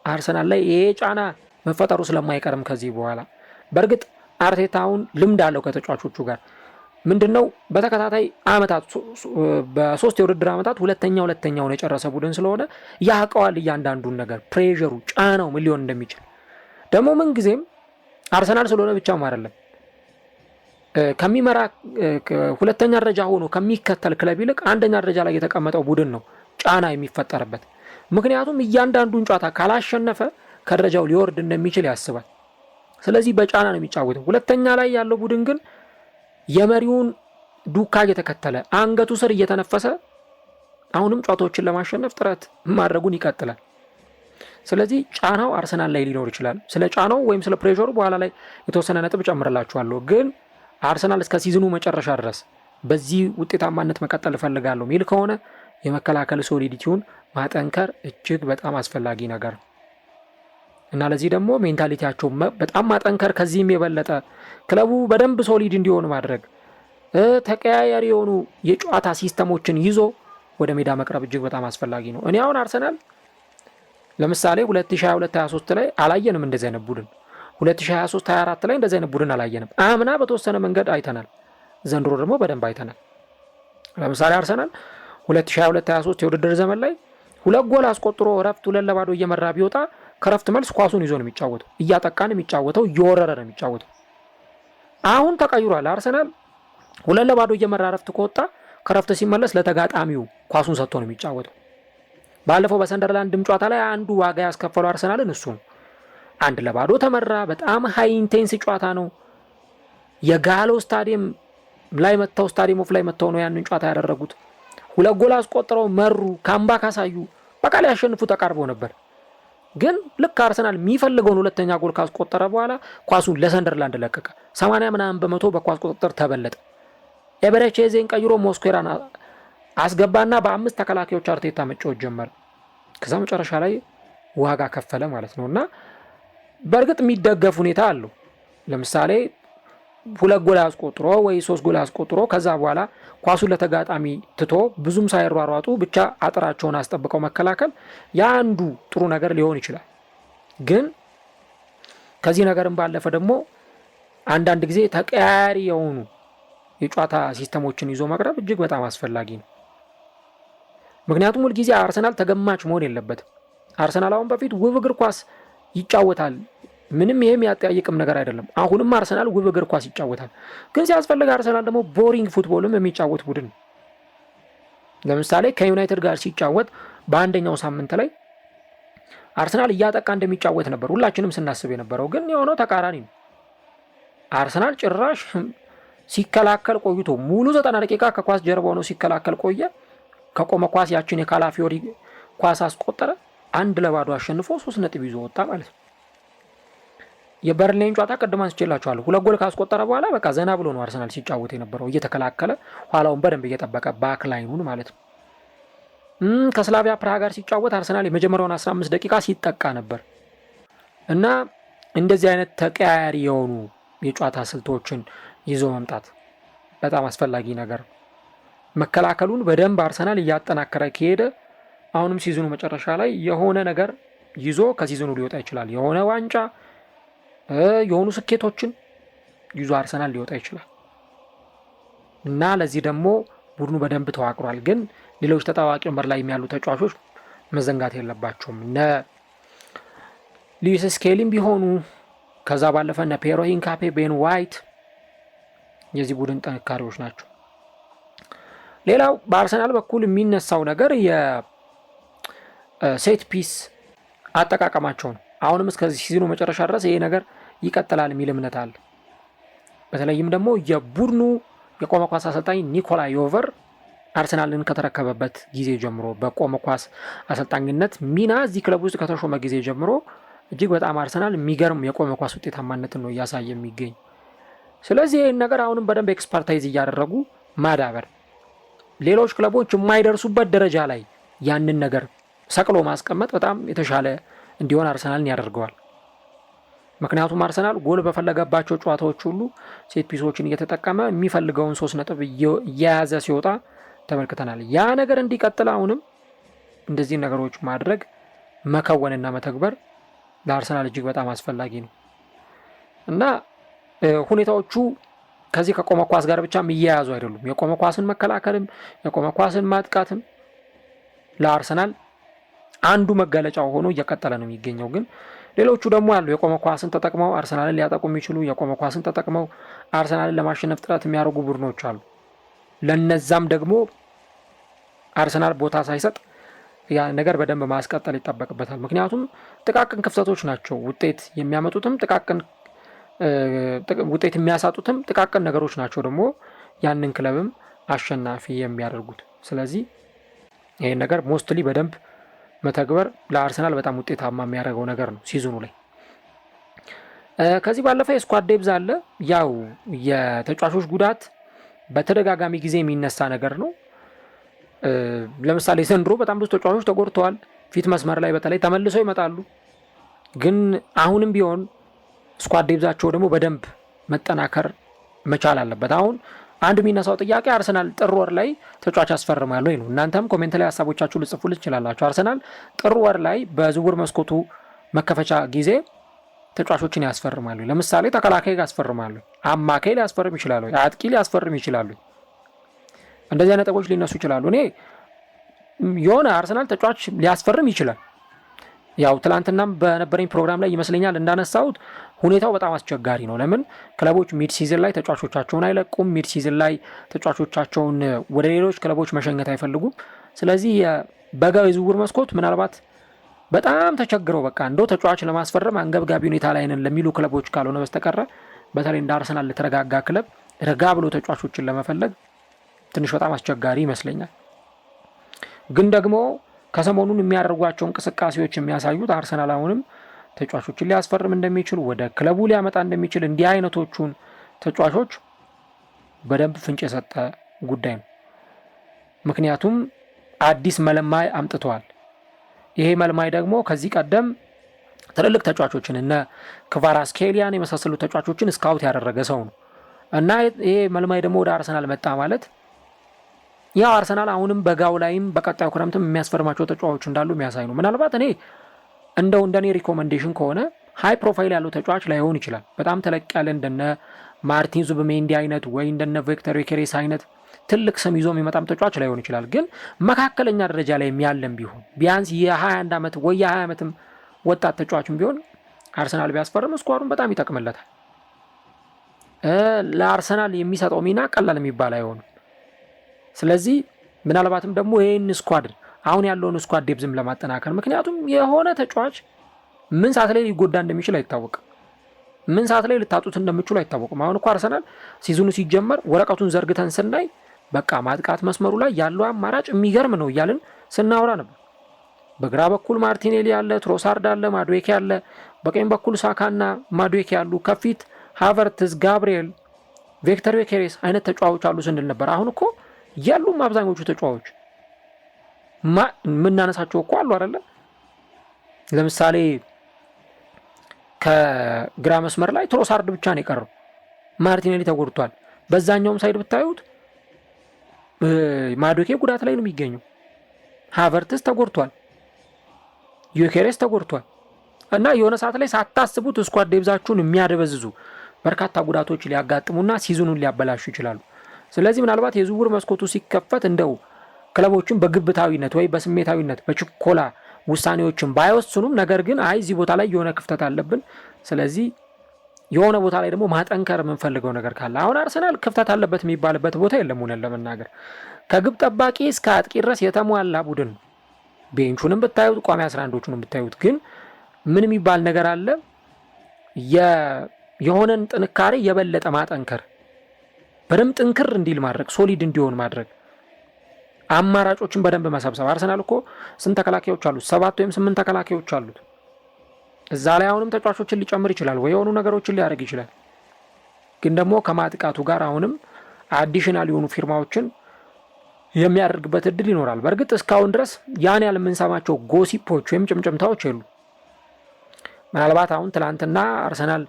አርሰናል ላይ ይሄ ጫና መፈጠሩ ስለማይቀርም ከዚህ በኋላ በእርግጥ አርቴታውን ልምድ አለው ከተጫዋቾቹ ጋር ምንድነው በተከታታይ አመታት በ3 የውድድር አመታት ሁለተኛውን የጨረሰ ቡድን ስለሆነ ያውቀዋል እያንዳንዱን ነገር፣ ፕሬሸሩ፣ ጫናው ምን ሊሆን እንደሚችል። ደግሞ ምን ጊዜም አርሰናል ስለሆነ ብቻም አይደለም ከሚመራ ሁለተኛ ደረጃ ሆኖ ከሚከተል ክለብ ይልቅ አንደኛ ደረጃ ላይ የተቀመጠው ቡድን ነው ጫና የሚፈጠርበት። ምክንያቱም እያንዳንዱን ጨዋታ ካላሸነፈ ከደረጃው ሊወርድ እንደሚችል ያስባል። ስለዚህ በጫና ነው የሚጫወተው። ሁለተኛ ላይ ያለው ቡድን ግን የመሪውን ዱካ እየተከተለ አንገቱ ስር እየተነፈሰ አሁንም ጨዋታዎችን ለማሸነፍ ጥረት ማድረጉን ይቀጥላል። ስለዚህ ጫናው አርሰናል ላይ ሊኖር ይችላል። ስለ ጫናው ወይም ስለ ፕሬሸሩ በኋላ ላይ የተወሰነ ነጥብ ጨምርላችኋለሁ። ግን አርሰናል እስከ ሲዝኑ መጨረሻ ድረስ በዚህ ውጤታማነት መቀጠል እፈልጋለሁ ሚል ከሆነ የመከላከል ሶሊዲቲውን ማጠንከር እጅግ በጣም አስፈላጊ ነገር ነው እና ለዚህ ደግሞ ሜንታሊቲያቸው በጣም ማጠንከር፣ ከዚህም የበለጠ ክለቡ በደንብ ሶሊድ እንዲሆን ማድረግ፣ ተቀያያሪ የሆኑ የጨዋታ ሲስተሞችን ይዞ ወደ ሜዳ መቅረብ እጅግ በጣም አስፈላጊ ነው። እኔ አሁን አርሰናል ለምሳሌ 2022-23 ላይ አላየንም እንደዚህ አይነት ቡድን፣ 2023-24 ላይ እንደዚህ አይነት ቡድን አላየንም። አምና በተወሰነ መንገድ አይተናል፣ ዘንድሮ ደግሞ በደንብ አይተናል። ለምሳሌ አርሰናል 2022-23 የውድድር ዘመን ላይ 2 ጎል አስቆጥሮ እረፍት 2-0 እየመራ ቢወጣ ከረፍት መልስ ኳሱን ይዞ ነው የሚጫወተው፣ እያጠቃን የሚጫወተው፣ እየወረረ ነው የሚጫወተው። አሁን ተቀይሯል። አርሰናል 2-0 እየመራ እረፍት ከወጣ ከረፍት ሲመለስ ለተጋጣሚው ኳሱን ሰጥቶ ነው የሚጫወተው። ባለፈው በሰንደርላንድም ጨዋታ ላይ አንዱ ዋጋ ያስከፈለው አርሰናልን እሱ ነው። 1-0 ተመራ። በጣም ሃይ ኢንቴንስ ጨዋታ ነው። የጋሎ ስታዲየም ላይ መተው ስታዲየም ኦፍ ላይ መተው ነው ያንን ጨዋታ ያደረጉት። 2 ጎል አስቆጥረው መሩ፣ ካምባክ አሳዩ። በቃ ላይ ያሸንፉ ተቃርበው ነበር። ግን ልክ አርሰናል የሚፈልገውን ሁለተኛ ጎል ካስቆጠረ በኋላ ኳሱን ለሰንደርላንድ ለቀቀ። 80% በኳስ ቁጥጥር ተበለጠ። ኤበረቼዜን ቀይሮ ሞስኩዌራን አስገባና በ5 ተከላካዮች አርቴታ መጫወት ጀመረ። ከዛ መጨረሻ ላይ ዋጋ ከፈለ ማለት ነውና በእርግጥ የሚደገፍ ሁኔታ አለው። ለምሳሌ 2 ጎል አስቆጥሮ ወይ 3 ጎል አስቆጥሮ ከዛ በኋላ ኳሱን ለተጋጣሚ ትቶ ብዙም ሳይሯሯጡ ብቻ አጥራቸውን አስጠብቀው መከላከል ያንዱ ጥሩ ነገር ሊሆን ይችላል። ግን ከዚህ ነገርም ባለፈ ደግሞ አንዳንድ ጊዜ ተቀያሪ የሆኑ የጨዋታ ሲስተሞችን ይዞ መቅረብ እጅግ በጣም አስፈላጊ ነው። ምክንያቱም ሁልጊዜ አርሰናል ተገማች መሆን የለበትም። አርሰናል አሁን በፊት ውብ እግር ኳስ ይጫወታል፣ ምንም ይሄም ያጠያይቅም ነገር አይደለም። አሁንም አርሰናል ውብ እግር ኳስ ይጫወታል። ግን ሲያስፈልግ አርሰናል ደግሞ ቦሪንግ ፉትቦልም የሚጫወት ቡድን። ለምሳሌ ከዩናይትድ ጋር ሲጫወት በአንደኛው ሳምንት ላይ አርሰናል እያጠቃ እንደሚጫወት ነበር ሁላችንም ስናስብ የነበረው። ግን የሆነው ተቃራኒ ነው። አርሰናል ጭራሽ ሲከላከል ቆይቶ ሙሉ 90 ደቂቃ ከኳስ ጀርባ ሆኖ ሲከላከል ቆየ። ከቆመ ኳስ ያችን የካላፊዮሪ ኳስ አስቆጠረ። 1-0 አሸንፎ 3 ነጥብ ይዞ ወጣ ማለት ነው። የበርንሌይን ጨዋታ ቅድም አንስቼላችኋለሁ። 2 ጎል ካስቆጠረ በኋላ በቃ ዘና ብሎ ነው አርሰናል ሲጫወት የነበረው፣ እየተከላከለ ኋላውን በደንብ እየጠበቀ ባክ ላይኑን ማለት ነው። ከስላቪያ ፕራሃ ጋር ሲጫወት አርሰናል የመጀመሪያውን 15 ደቂቃ ሲጠቃ ነበር እና እንደዚህ አይነት ተቀያያሪ የሆኑ የጨዋታ ስልቶችን ይዞ መምጣት በጣም አስፈላጊ ነገር ነው። መከላከሉን በደንብ አርሰናል እያጠናከረ ከሄደ አሁንም ሲዝኑ መጨረሻ ላይ የሆነ ነገር ይዞ ከሲዝኑ ሊወጣ ይችላል። የሆነ ዋንጫ፣ የሆኑ ስኬቶችን ይዞ አርሰናል ሊወጣ ይችላል እና ለዚህ ደግሞ ቡድኑ በደንብ ተዋቅሯል። ግን ሌሎች ተጣዋቂ ወንበር ላይ ያሉ ተጫዋቾች መዘንጋት የለባቸውም። እነ ሉዊስ ስኬሊም ቢሆኑ ከዛ ባለፈ እነ ፔሮ ሂንካፔ፣ ቤን ዋይት የዚህ ቡድን ጥንካሬዎች ናቸው። ሌላው በአርሰናል በኩል የሚነሳው ነገር የሴት ፒስ አጠቃቀማቸው ነው። አሁንም እስከዚህ ሲዝኑ መጨረሻ ድረስ ይሄ ነገር ይቀጥላል የሚል እምነት አለ። በተለይም ደግሞ የቡድኑ የቆመ ኳስ አሰልጣኝ ኒኮላ ዮቨር አርሰናልን ከተረከበበት ጊዜ ጀምሮ በቆመ ኳስ አሰልጣኝነት ሚና እዚህ ክለብ ውስጥ ከተሾመ ጊዜ ጀምሮ እጅግ በጣም አርሰናል የሚገርም የቆመ ኳስ ውጤታማነትን ነው እያሳየ የሚገኝ። ስለዚህ ይህን ነገር አሁንም በደንብ ኤክስፐርታይዝ እያደረጉ ማዳበር፣ ሌሎች ክለቦች የማይደርሱበት ደረጃ ላይ ያንን ነገር ሰቅሎ ማስቀመጥ በጣም የተሻለ እንዲሆን አርሰናልን ያደርገዋል። ምክንያቱም አርሰናል ጎል በፈለገባቸው ጨዋታዎች ሁሉ ሴት ፒሶችን እየተጠቀመ የሚፈልገውን 3 ነጥብ እየያዘ ሲወጣ ተመልክተናል። ያ ነገር እንዲቀጥል አሁንም እንደዚህ ነገሮች ማድረግ መከወንና መተግበር ለአርሰናል እጅግ በጣም አስፈላጊ ነው እና ሁኔታዎቹ ከዚህ ከቆመ ኳስ ጋር ብቻ የሚያያዙ አይደሉም። የቆመ ኳስን መከላከልም የቆመ ኳስን ማጥቃትም ለአርሰናል አንዱ መገለጫው ሆኖ እየቀጠለ ነው የሚገኘው። ግን ሌሎቹ ደግሞ ያሉ የቆመ ኳስን ተጠቅመው አርሰናልን ሊያጠቁ የሚችሉ የቆመ ኳስን ተጠቅመው አርሰናልን ለማሸነፍ ጥረት የሚያደርጉ ቡድኖች አሉ። ለነዛም ደግሞ አርሰናል ቦታ ሳይሰጥ ያ ነገር በደንብ ማስቀጠል ይጠበቅበታል። ምክንያቱም ጥቃቅን ክፍተቶች ናቸው ውጤት የሚያመጡትም ውጤት የሚያሳጡትም ጥቃቅን ነገሮች ናቸው ደግሞ ያንን ክለብም አሸናፊ የሚያደርጉት። ስለዚህ ይህን ነገር ሞስትሊ በደንብ መተግበር ለአርሰናል በጣም ውጤታማ የሚያደርገው ነገር ነው ሲዝኑ ላይ። ከዚህ ባለፈ የስኳድ ዴብዝ አለ። ያው የተጫዋቾች ጉዳት በተደጋጋሚ ጊዜ የሚነሳ ነገር ነው። ለምሳሌ ዘንድሮ በጣም ብዙ ተጫዋቾች ተጎድተዋል። ፊት መስመር ላይ በተለይ ተመልሰው ይመጣሉ። ግን አሁንም ቢሆን ስኳድ ዴብዛቸው ደግሞ በደንብ መጠናከር መቻል አለበት። አሁን አንድ የሚነሳው ጥያቄ አርሰናል ጥር ወር ላይ ተጫዋች ያስፈርማል ወይ ነው። እናንተም ኮሜንት ላይ ሀሳቦቻችሁ ልጽፉልኝ ትችላላችሁ። አርሰናል ጥር ወር ላይ በዝውውር መስኮቱ መከፈቻ ጊዜ ተጫዋቾችን ያስፈርማሉ። ለምሳሌ ተከላካይ ያስፈርማሉ፣ አማካይ ሊያስፈርም ይችላሉ፣ አጥቂ ሊያስፈርም ይችላሉ። እንደዚህ አይነት ነጥቦች ሊነሱ ይችላሉ። እኔ የሆነ አርሰናል ተጫዋች ሊያስፈርም ይችላል። ያው ትላንትናም በነበረኝ ፕሮግራም ላይ ይመስለኛል እንዳነሳሁት ሁኔታው በጣም አስቸጋሪ ነው። ለምን ክለቦች ሚድ ሲዝን ላይ ተጫዋቾቻቸውን አይለቁም። ሚድ ሲዝን ላይ ተጫዋቾቻቸውን ወደ ሌሎች ክለቦች መሸኘት አይፈልጉም። ስለዚህ በጋው የዝውውር መስኮት ምናልባት በጣም ተቸግረው በቃ እንደው ተጫዋች ለማስፈረም አንገብጋቢ ሁኔታ ላይ ነን ለሚሉ ክለቦች ካልሆነ በስተቀረ በተለይ እንደ አርሰናል ለተረጋጋ ክለብ ረጋ ብሎ ተጫዋቾችን ለመፈለግ ትንሽ በጣም አስቸጋሪ ይመስለኛል። ግን ደግሞ ከሰሞኑን የሚያደርጓቸው እንቅስቃሴዎች የሚያሳዩት አርሰናል አሁንም ተጫዋቾችን ሊያስፈርም እንደሚችል ወደ ክለቡ ሊያመጣ እንደሚችል እንዲህ አይነቶቹን ተጫዋቾች በደንብ ፍንጭ የሰጠ ጉዳይ ነው። ምክንያቱም አዲስ መልማይ አምጥተዋል። ይሄ መልማይ ደግሞ ከዚህ ቀደም ትልልቅ ተጫዋቾችን እነ ክቫራትስኬሊያን የመሳሰሉ ተጫዋቾችን ስካውት ያደረገ ሰው ነው። እና ይሄ መልማይ ደግሞ ወደ አርሰናል መጣ ማለት ያው አርሰናል አሁንም በጋው ላይም በቀጣዩ ክረምትም የሚያስፈርማቸው ተጫዋቾች እንዳሉ የሚያሳይ ነው። ምናልባት እኔ እንደኔ ሪኮመንዴሽን ከሆነ ሃይ ፕሮፋይል ያለው ተጫዋች ላይሆን ይችላል። በጣም ተለቅ ያለ እንደነ ማርቲን ዙቢሜንዲ አይነት ወይ እንደነ ቪክተር ዮኬሬስ አይነት ትልቅ ስም ይዞ የሚመጣም ተጫዋች ላይሆን ይችላል። ግን መካከለኛ ደረጃ ላይ ያለም ቢሆን ቢያንስ የ21 ዓመት ወይ የ20 ዓመትም ወጣት ተጫዋችም ቢሆን አርሰናል ቢያስፈርም ስኳሩን በጣም ይጠቅምለታል። ለአርሰናል የሚሰጠው ሚና ቀላል የሚባል አይሆንም። ስለዚህ ምናልባትም ደግሞ ይህን ስኳድ አሁን ያለውን ስኳድ ዴብዝም ለማጠናከር ምክንያቱም የሆነ ተጫዋች ምን ሰዓት ላይ ሊጎዳ እንደሚችል አይታወቅም። ምን ሰዓት ላይ ልታጡት እንደምችሉ አይታወቅም። አሁን እኮ አርሰናል ሲዝኑ ሲጀመር ወረቀቱን ዘርግተን ስናይ በቃ ማጥቃት መስመሩ ላይ ያለው አማራጭ የሚገርም ነው እያልን ስናወራ ነበር። በግራ በኩል ማርቲኔሊ ያለ፣ ትሮሳርድ አለ፣ ማዱዌኬ ያለ፣ በቀኝ በኩል ሳካና ማዱዌኬ ያሉ፣ ከፊት ሃቨርትዝ፣ ጋብሪኤል፣ ቪክተር ዮኬሬስ አይነት ተጫዋቾች አሉ ስንል ነበር። አሁን እኮ ያሉም አብዛኞቹ ተጫዋቾች የምናነሳቸው እኮ አሉ አይደለ? ለምሳሌ ከግራ መስመር ላይ ትሮሳርድ ብቻ ነው የቀረው። ማርቲኔሊ ተጎድቷል። በዛኛውም ሳይድ ብታዩት ማዱዌኬ ጉዳት ላይ ነው የሚገኘው። ሃቨርትዝ ተጎድቷል። ዮኬሬስ ተጎድቷል። እና የሆነ ሰዓት ላይ ሳታስቡት ስኳድ ዴብዛችሁን የሚያደበዝዙ በርካታ ጉዳቶች ሊያጋጥሙና ሲዝኑን ሊያበላሹ ይችላሉ። ስለዚህ ምናልባት የዝውውር መስኮቱ ሲከፈት እንደው ክለቦችን በግብታዊነት ወይ በስሜታዊነት በችኮላ ውሳኔዎችን ባይወስኑም ነገር ግን እዚህ ቦታ ላይ የሆነ ክፍተት አለብን፣ ስለዚህ የሆነ ቦታ ላይ ደግሞ ማጠንከር የምንፈልገው ነገር ካለ አሁን አርሰናል ክፍተት አለበት የሚባልበት ቦታ የለም። ሆነን ለመናገር ከግብ ጠባቂ እስከ አጥቂ ድረስ የተሟላ ቡድን ነው። ቤንቹንም ብታዩት ቋሚ 11ዶቹንም ብታዩት ግን ምን የሚባል ነገር አለ? የሆነን ጥንካሬ የበለጠ ማጠንከር፣ በደንብ ጥንክር እንዲል ማድረግ፣ ሶሊድ እንዲሆን ማድረግ፣ አማራጮችን በደንብ መሰብሰብ። አርሰናል እኮ ስንት ተከላካዮች አሉት? 7 ወይም 8 ተከላካዮች አሉት። እዛ ላይ አሁንም ተጫዋቾችን ሊጨምር ይችላል ወይ የሆኑ ነገሮችን ሊያደርግ ይችላል። ግን ደግሞ ከማጥቃቱ ጋር አሁንም አዲሽናል የሆኑ ፊርማዎችን የሚያደርግበት እድል ይኖራል። በእርግጥ እስካሁን ድረስ ያን ያህል የምንሰማቸው ጎሲፖች ወይም ጭምጭምታዎች የሉ። ምናልባት አሁን ትላንትና አርሰናል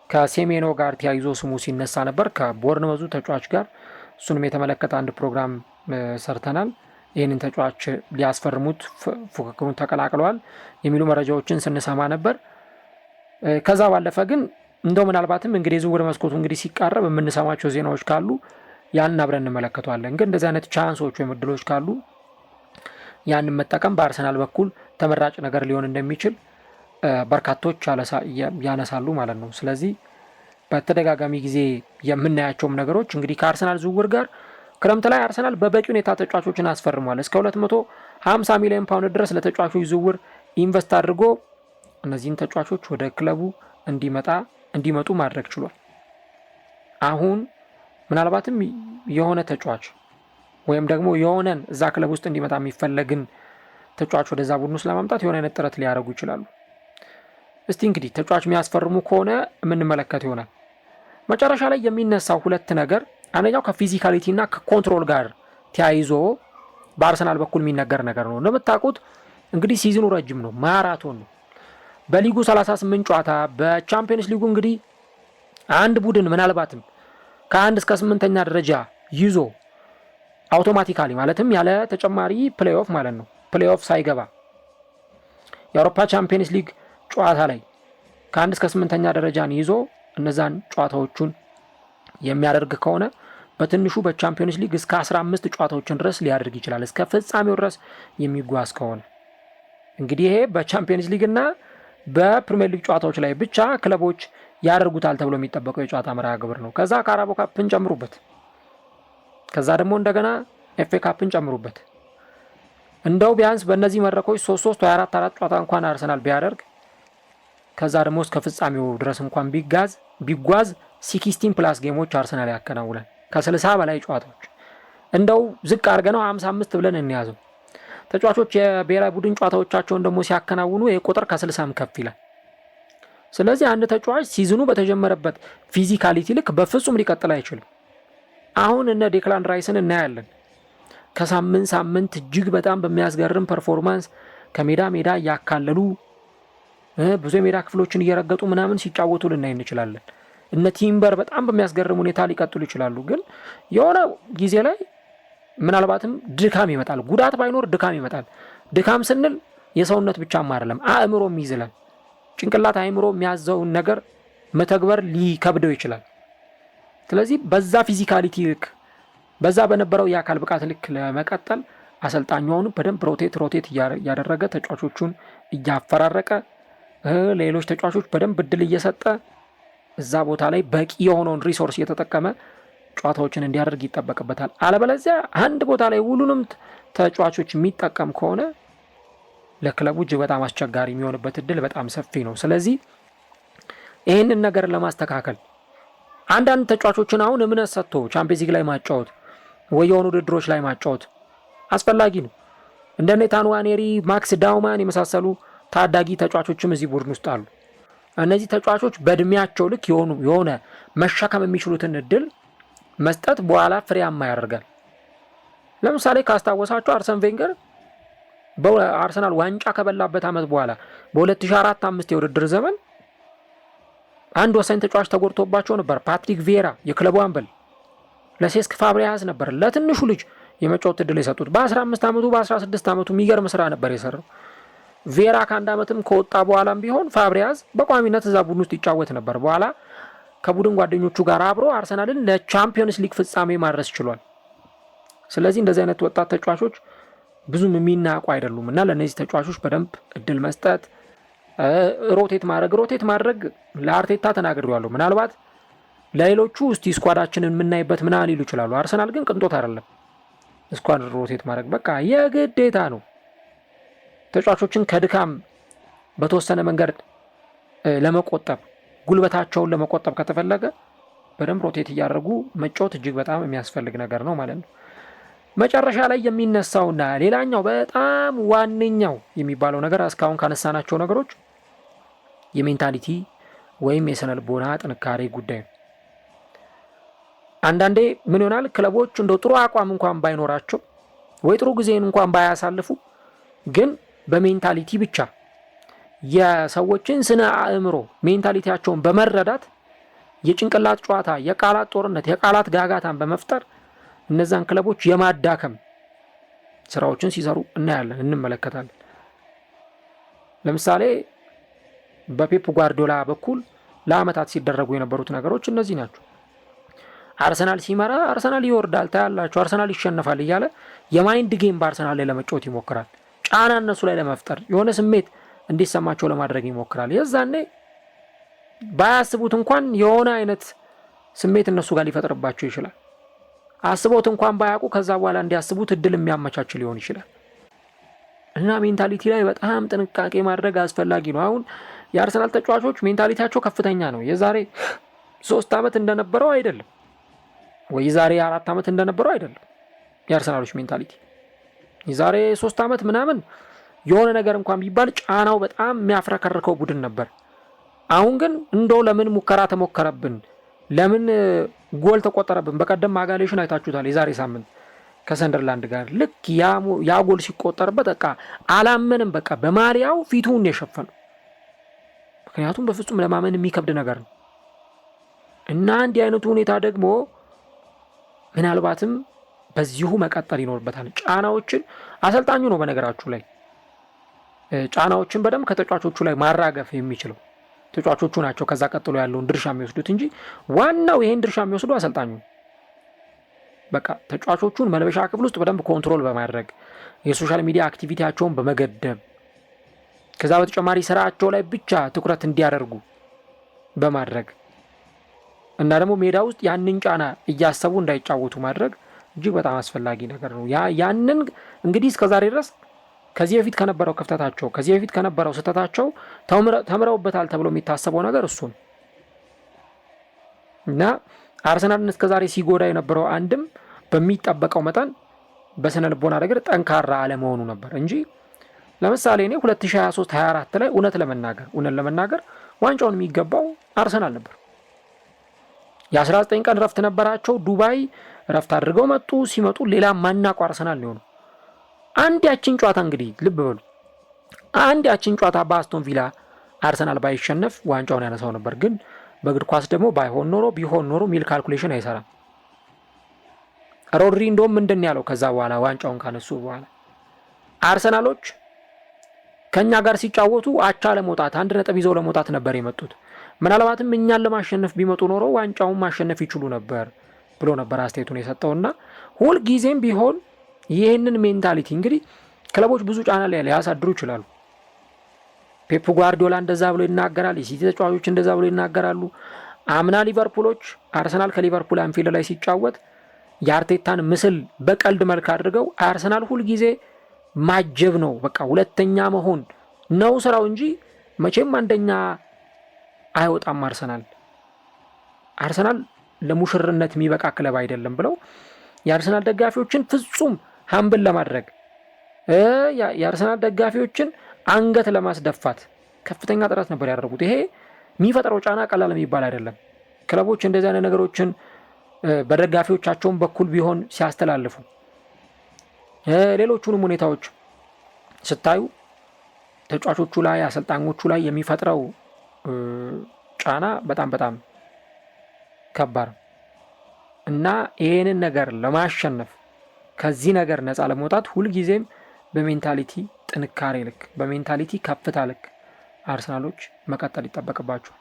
ከሴሜኖ ጋር ተያይዞ ስሙ ሲነሳ ነበር ከቦርንመዙ ተጫዋች ጋር። እሱንም የተመለከተ አንድ ፕሮግራም ሰርተናል። ይህንን ተጫዋች ሊያስፈርሙት ፉክክሩን ተቀላቅለዋል የሚሉ መረጃዎችን ስንሰማ ነበር። ከዛ ባለፈ ግን እንደው ምናልባትም እንግዲህ የዝውውር መስኮቱ እንግዲህ ሲቃረብ የምንሰማቸው ዜናዎች ካሉ ያንን አብረን እንመለከተዋለን። ግን እንደዚህ አይነት ቻንሶች ወይም እድሎች ካሉ ያንን መጠቀም በአርሰናል በኩል ተመራጭ ነገር ሊሆን እንደሚችል በርካቶች ያነሳሉ ማለት ነው። ስለዚህ በተደጋጋሚ ጊዜ የምናያቸውም ነገሮች እንግዲህ ከአርሰናል ዝውውር ጋር ክረምት ላይ አርሰናል በበቂ ሁኔታ ተጫዋቾችን አስፈርሟል። እስከ 250 ሚሊዮን ፓውንድ ድረስ ለተጫዋቾች ዝውውር ኢንቨስት አድርጎ እነዚህን ተጫዋቾች ወደ ክለቡ እንዲመጡ ማድረግ ችሏል። አሁን ምናልባትም የሆነ ተጫዋች ወይም ደግሞ የሆነን እዛ ክለብ ውስጥ እንዲመጣ የሚፈለግን ተጫዋች ወደዛ ቡድን ውስጥ ለማምጣት የሆነ አይነት ጥረት ሊያደርጉ ይችላሉ። እስቲ እንግዲህ ተጫዋች የሚያስፈርሙ ከሆነ የምንመለከት ይሆናል። መጨረሻ ላይ የሚነሳው ሁለት ነገር፣ አንደኛው ከፊዚካሊቲ እና ከኮንትሮል ጋር ተያይዞ በአርሰናል በኩል የሚነገር ነገር ነው። እንደምታውቁት እንግዲህ ሲዝኑ ረጅም ነው፣ ማራቶን ነው። በሊጉ 38 ጨዋታ፣ በቻምፒየንስ ሊጉ እንግዲህ አንድ ቡድን ምናልባትም ከ1 እስከ 8ኛ ደረጃ ይዞ አውቶማቲካሊ ማለትም ያለ ተጨማሪ ፕሌይኦፍ ማለት ነው፣ ፕሌይኦፍ ሳይገባ የአውሮፓ ቻምፒየንስ ሊግ ጨዋታ ላይ ከ1 እስከ 8ኛ ደረጃን ይዞ እነዛን ጨዋታዎቹን የሚያደርግ ከሆነ በትንሹ በቻምፒየንስ ሊግ እስከ 15 ጨዋታዎችን ድረስ ሊያደርግ ይችላል፣ እስከ ፍጻሜው ድረስ የሚጓዝ ከሆነ። እንግዲህ ይሄ በቻምፒየንስ ሊግ እና በፕሪሚየር ሊግ ጨዋታዎች ላይ ብቻ ክለቦች ያደርጉታል ተብሎ የሚጠበቀው የጨዋታ መርሃ ግብር ነው። ከዛ ካራቦ ካፕን ጨምሩበት፣ ከዛ ደግሞ እንደገና ኤፍኤ ካፕን ጨምሩበት። እንደው ቢያንስ በእነዚህ መድረኮች 3 ወይ 4 ጨዋታ እንኳን አርሰናል ቢያደርግ ከዛ ደግሞ እስከ ፍጻሜው ድረስ እንኳን ቢጓዝ 16 ፕላስ ጌሞች አርሰናል ያከናውናል። ከ60 በላይ ጨዋታዎች እንደው ዝቅ አድርገነው 55 ብለን እንያዘው። ተጫዋቾች የብሔራዊ ቡድን ጨዋታዎቻቸውን ደግሞ ሲያከናውኑ ይህ ቁጥር ከ60 ከፍ ይላል። ስለዚህ አንድ ተጫዋች ሲዝኑ በተጀመረበት ፊዚካሊቲ ልክ በፍጹም ሊቀጥል አይችልም። አሁን እነ ዴክላን ራይስን እናያለን። ከሳምንት ሳምንት እጅግ በጣም በሚያስገርም ፐርፎርማንስ ከሜዳ ሜዳ እያካለሉ ብዙ የሜዳ ክፍሎችን እየረገጡ ምናምን ሲጫወቱ ልናይ እንችላለን። እነ ቲምበር በጣም በሚያስገርም ሁኔታ ሊቀጥሉ ይችላሉ። ግን የሆነ ጊዜ ላይ ምናልባትም ድካም ይመጣል። ጉዳት ባይኖር ድካም ይመጣል። ድካም ስንል የሰውነት ብቻም አይደለም፣ አእምሮም ይዝላል። ጭንቅላት አእምሮ የሚያዘውን ነገር መተግበር ሊከብደው ይችላል። ስለዚህ በዛ ፊዚካሊቲ ልክ በዛ በነበረው የአካል ብቃት ልክ ለመቀጠል አሰልጣኙን በደንብ ሮቴት እያደረገ ተጫዋቾቹን እያፈራረቀ ሌሎች ተጫዋቾች በደንብ እድል እየሰጠ እዛ ቦታ ላይ በቂ የሆነውን ሪሶርስ እየተጠቀመ ጨዋታዎችን እንዲያደርግ ይጠበቅበታል። አለበለዚያ አንድ ቦታ ላይ ሁሉንም ተጫዋቾች የሚጠቀም ከሆነ ለክለቡ እጅግ በጣም አስቸጋሪ የሚሆንበት እድል በጣም ሰፊ ነው። ስለዚህ ይህንን ነገር ለማስተካከል አንዳንድ ተጫዋቾችን አሁን እምነት ሰጥቶ ቻምፒየንስ ሊግ ላይ ማጫወት ወይ የሆኑ ውድድሮች ላይ ማጫወት አስፈላጊ ነው። እንደ ኔታን ዋኔሪ፣ ማክስ ዳውማን የመሳሰሉ ታዳጊ ተጫዋቾችም እዚህ ቡድን ውስጥ አሉ። እነዚህ ተጫዋቾች በእድሜያቸው ልክ የሆነ መሸከም የሚችሉትን እድል መስጠት በኋላ ፍሬያማ ያደርጋል። ለምሳሌ ካስታወሳቸው አርሰን ቬንገር በአርሰናል ዋንጫ ከበላበት ዓመት በኋላ በ2004-05 የውድድር ዘመን አንድ ወሳኝ ተጫዋች ተጎድቶባቸው ነበር። ፓትሪክ ቪዬራ የክለቡ አምበል ለሴስክ ፋብሪያስ ነበር ለትንሹ ልጅ የመጫወት እድል የሰጡት። በ15 ዓመቱ በ16 ዓመቱ የሚገርም ስራ ነበር የሰራው። ቪዬራ ከአንድ ዓመትም ከወጣ በኋላም ቢሆን ፋብሪያስ በቋሚነት እዛ ቡድን ውስጥ ይጫወት ነበር። በኋላ ከቡድን ጓደኞቹ ጋር አብሮ አርሰናልን ለቻምፒዮንስ ሊግ ፍጻሜ ማድረስ ችሏል። ስለዚህ እንደዚህ አይነት ወጣት ተጫዋቾች ብዙም የሚናቁ አይደሉም እና ለእነዚህ ተጫዋቾች በደንብ እድል መስጠት፣ ሮቴት ማድረግ ለአርቴታ ተናግሬዋለሁ። ምናልባት ለሌሎቹ እስቲ ስኳዳችንን የምናይበት ምናምን ሊሉ ይችላሉ። አርሰናል ግን ቅንጦት አይደለም። ስኳድ ሮቴት ማድረግ በቃ የግዴታ ነው። ተጫዋቾችን ከድካም በተወሰነ መንገድ ለመቆጠብ ጉልበታቸውን ለመቆጠብ ከተፈለገ በደንብ ሮቴት እያደረጉ መጫወት እጅግ በጣም የሚያስፈልግ ነገር ነው ማለት ነው። መጨረሻ ላይ የሚነሳውና ሌላኛው በጣም ዋነኛው የሚባለው ነገር እስካሁን ካነሳናቸው ነገሮች የሜንታሊቲ ወይም የስነ ልቦና ጥንካሬ ጉዳይ ነው። አንዳንዴ ምን ይሆናል፣ ክለቦች እንደው ጥሩ አቋም እንኳን ባይኖራቸው ወይ ጥሩ ጊዜን እንኳን ባያሳልፉ ግን በሜንታሊቲ ብቻ የሰዎችን ስነ አእምሮ ሜንታሊቲያቸውን በመረዳት የጭንቅላት ጨዋታ፣ የቃላት ጦርነት፣ የቃላት ጋጋታን በመፍጠር እነዛን ክለቦች የማዳከም ስራዎችን ሲሰሩ እናያለን፣ እንመለከታለን። ለምሳሌ በፔፕ ጓርዲዮላ በኩል ለአመታት ሲደረጉ የነበሩት ነገሮች እነዚህ ናቸው። አርሰናል ሲመራ አርሰናል ይወርዳል ታያላችሁ፣ አርሰናል ይሸነፋል እያለ የማይንድ ጌም በአርሰናል ላይ ለመጫወት ይሞክራል። ጫና እነሱ ላይ ለመፍጠር የሆነ ስሜት እንዲሰማቸው ለማድረግ ይሞክራል። የዛኔ ባያስቡት እንኳን የሆነ አይነት ስሜት እነሱ ጋር ሊፈጥርባቸው ይችላል። አስቦት እንኳን ባያውቁ ከዛ በኋላ እንዲያስቡት እድል የሚያመቻች ሊሆን ይችላል። እና ሜንታሊቲ ላይ በጣም ጥንቃቄ ማድረግ አስፈላጊ ነው። አሁን የአርሰናል ተጫዋቾች ሜንታሊቲያቸው ከፍተኛ ነው። የዛሬ 3 ዓመት እንደነበረው አይደለም፣ ወይ የዛሬ 4 ዓመት እንደነበረው አይደለም። የአርሰናሎች ሜንታሊቲ የዛሬ 3 ዓመት ምናምን የሆነ ነገር እንኳን ቢባል ጫናው በጣም የሚያፍረከርከው ቡድን ነበር። አሁን ግን እንደው ለምን ሙከራ ተሞከረብን፣ ለምን ጎል ተቆጠረብን። በቀደም ማጋሌሽን አይታችሁታል። የዛሬ ሳምንት ከሰንደርላንድ ጋር ልክ ያ ጎል ሲቆጠርበት በቃ አላመንም። በቃ በማሊያው ፊቱን የሸፈነው ምክንያቱም በፍጹም ለማመን የሚከብድ ነገር ነው። እና እንዲህ አይነቱ ሁኔታ ደግሞ ምናልባትም በዚሁ መቀጠል ይኖርበታል። ጫናዎችን አሰልጣኙ ነው በነገራችሁ ላይ ጫናዎችን በደንብ ከተጫዋቾቹ ላይ ማራገፍ የሚችለው ተጫዋቾቹ ናቸው ከዛ ቀጥሎ ያለውን ድርሻ የሚወስዱት እንጂ ዋናው ይሄን ድርሻ የሚወስዱ አሰልጣኙ። በቃ ተጫዋቾቹን መልበሻ ክፍል ውስጥ በደንብ ኮንትሮል በማድረግ የሶሻል ሚዲያ አክቲቪቲያቸውን በመገደብ ከዛ በተጨማሪ ስራቸው ላይ ብቻ ትኩረት እንዲያደርጉ በማድረግ እና ደግሞ ሜዳ ውስጥ ያንን ጫና እያሰቡ እንዳይጫወቱ ማድረግ እጅግ በጣም አስፈላጊ ነገር ነው። ያንን እንግዲህ እስከዛሬ ድረስ ከዚህ በፊት ከነበረው ክፍተታቸው ከዚህ በፊት ከነበረው ስህተታቸው ተምረውበታል ተብሎ የሚታሰበው ነገር እሱ ነው እና አርሰናልን እስከዛሬ ሲጎዳ የነበረው አንድም በሚጠበቀው መጠን በስነ ልቦና ነገር ጠንካራ አለመሆኑ ነበር እንጂ ለምሳሌ እኔ 2023-24 ላይ እውነት ለመናገር ዋንጫውን የሚገባው አርሰናል ነበር። የ19 ቀን ረፍት ነበራቸው። ዱባይ ረፍት አድርገው መጡ። ሲመጡ ሌላ ማናውቀው አርሰናል ነው የሆነው። አንድ ያችን ጨዋታ እንግዲህ ልብ በሉ፣ አንድ ያችን ጨዋታ በአስቶን ቪላ አርሰናል ባይሸነፍ ዋንጫውን ያነሳው ነበር። ግን በእግር ኳስ ደግሞ ቢሆን ኖሮ ሚል ካልኩሌሽን አይሰራም። ሮድሪ እንደውም ምንድን ያለው ከዛ በኋላ ዋንጫውን ካነሱ በኋላ አርሰናሎች ከኛ ጋር ሲጫወቱ አቻ ለመውጣት 1 ነጥብ ይዘው ለመውጣት ነበር የመጡት፣ ምናልባትም እኛን ለማሸነፍ ቢመጡ ኖሮ ዋንጫውን ማሸነፍ ይችሉ ነበር ብሎ ነበር አስተያየቱን የሰጠውና ሁል ጊዜም ቢሆን ይህንን ሜንታሊቲ እንግዲህ ክለቦች ብዙ ጫና ላይ ሊያሳድሩ ይችላሉ። ፔፕ ጓርዲዮላ እንደዛ ብሎ ይናገራል፣ የሲቲ ተጫዋቾች እንደዛ ብሎ ይናገራሉ። አምና ሊቨርፑሎች አርሰናል ከሊቨርፑል አንፊልድ ላይ ሲጫወት የአርቴታን ምስል በቀልድ መልክ አድርገው አርሰናል ሁል ጊዜ ማጀብ ነው በቃ ሁለተኛ መሆን ነው ስራው እንጂ መቼም አንደኛ አይወጣም አርሰናል ለሙሽርነት የሚበቃ ክለብ አይደለም ብለው የአርሰናል ደጋፊዎችን ፍጹም ሀምብል ለማድረግ የአርሰናል ደጋፊዎችን አንገት ለማስደፋት ከፍተኛ ጥረት ነበር ያደረጉት። ይሄ የሚፈጥረው ጫና ቀላል የሚባል አይደለም። ክለቦች እንደዚህ አይነት ነገሮችን በደጋፊዎቻቸውን በኩል ቢሆን ሲያስተላልፉ ሌሎቹንም ሁኔታዎች ስታዩ ተጫዋቾቹ ላይ አሰልጣኞቹ ላይ የሚፈጥረው ጫና በጣም ከባድ እና ይሄንን ነገር ለማሸነፍ ከዚህ ነገር ነፃ ለመውጣት ሁልጊዜም በሜንታሊቲ ጥንካሬ ልክ በሜንታሊቲ ከፍታ ልክ አርሰናሎች መቀጠል ይጠበቅባቸዋል።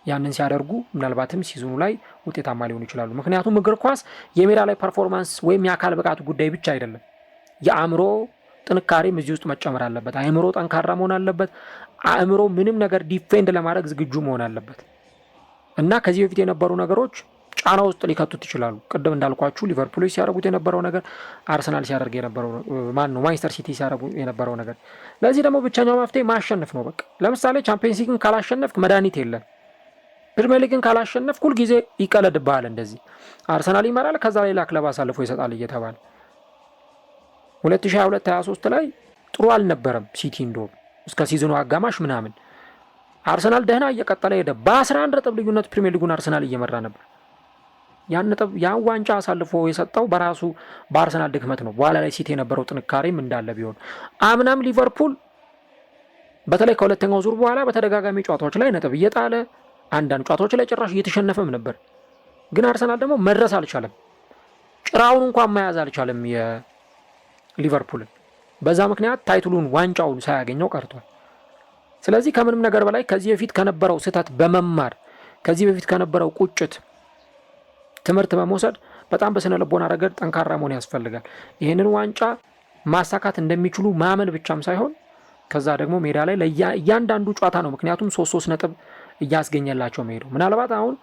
ያንን ሲያደርጉ ምናልባትም ሲዝኑ ላይ ውጤታማ ሊሆኑ ይችላሉ። ምክንያቱም እግር ኳስ የሜዳ ላይ ፐርፎርማንስ ወይም የአካል ብቃት ጉዳይ ብቻ አይደለም። የአእምሮ ጥንካሬም እዚህ ውስጥ መጨመር አለበት። አእምሮ ጠንካራ መሆን አለበት። አእምሮ ምንም ነገር ዲፌንድ ለማድረግ ዝግጁ መሆን አለበት እና ከዚህ በፊት የነበሩ ነገሮች ጫና ውስጥ ሊከቱት ይችላሉ። ቅድም እንዳልኳችሁ ሊቨርፑሎች ሲያደርጉት የነበረው ነገር፣ አርሰናል ሲያደርግ የነበረው ማንቸስተር ሲቲ ሲያደርጉ የነበረው ነገር። ለዚህ ደግሞ ብቸኛው መፍትሄ ማሸነፍ ነው። በቃ ለምሳሌ ቻምፒየንስ ሊግን ካላሸነፍክ መድኃኒት የለም። ፕሪሚየር ሊግን ካላሸነፍክ ሁልጊዜ ይቀለድብሃል። እንደዚህ አርሰናል ይመራል፣ ከዛ ሌላ ክለብ አሳልፎ ይሰጣል እየተባለ 2022-23 ላይ ጥሩ አልነበረም ሲቲ እንደውም እስከ ሲዝኑ አጋማሽ ምናምን። አርሰናል ደህና እየቀጠለ ሄደ። በ11 ነጥብ ልዩነት ፕሪሚየር ሊጉን አርሰናል እየመራ ነበር። ያን ዋንጫ አሳልፎ የሰጠው በራሱ በአርሰናል ድክመት ነው። በኋላ ላይ ሲቲ የነበረው ጥንካሬም እንዳለ ቢሆን አምናም ሊቨርፑል በተለይ ከሁለተኛው ዙር በኋላ በተደጋጋሚ ጨዋታዎች ላይ ነጥብ እየጣለ አንዳንድ ጨዋታዎች ላይ ጭራሽ እየተሸነፈም ነበር። ግን አርሰናል ደግሞ መድረስ አልቻለም። ጭራውን እንኳን መያዝ አልቻለም የሊቨርፑልን። በዛ ምክንያት ታይትሉን ዋንጫውን ሳያገኘው ቀርቷል። ስለዚህ ከምንም ነገር በላይ ከዚህ በፊት ከነበረው ስህተት በመማር ከዚህ በፊት ከነበረው ቁጭት ትምህርት በመውሰድ በጣም በስነ ልቦና ረገድ ጠንካራ መሆን ያስፈልጋል። ይህንን ዋንጫ ማሳካት እንደሚችሉ ማመን ብቻም ሳይሆን ከዛ ደግሞ ሜዳ ላይ እያንዳንዱ ጨዋታ ነው። ምክንያቱም 3 ነጥብ እያስገኘላቸው መሄዱ ምናልባት አሁን